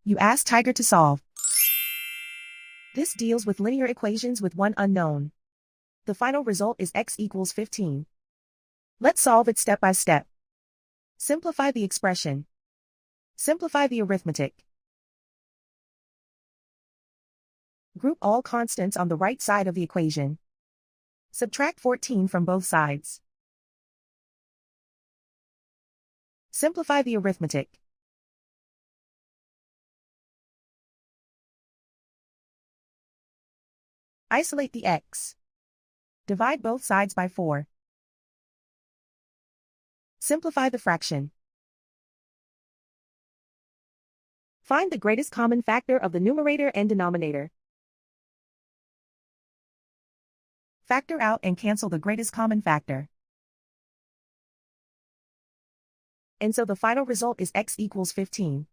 You ask Tiger to solve. This deals with linear equations with one unknown. The final result is x equals 15. Let's solve it step by step. Simplify the expression. Simplify the arithmetic. Group all constants on the right side of the equation. Subtract 14 from both sides. Simplify the arithmetic. Isolate the x. Divide both sides by 4. Simplify the fraction. Find the greatest common factor of the numerator and denominator. Factor out and cancel the greatest common factor. And so the final result is x equals 15.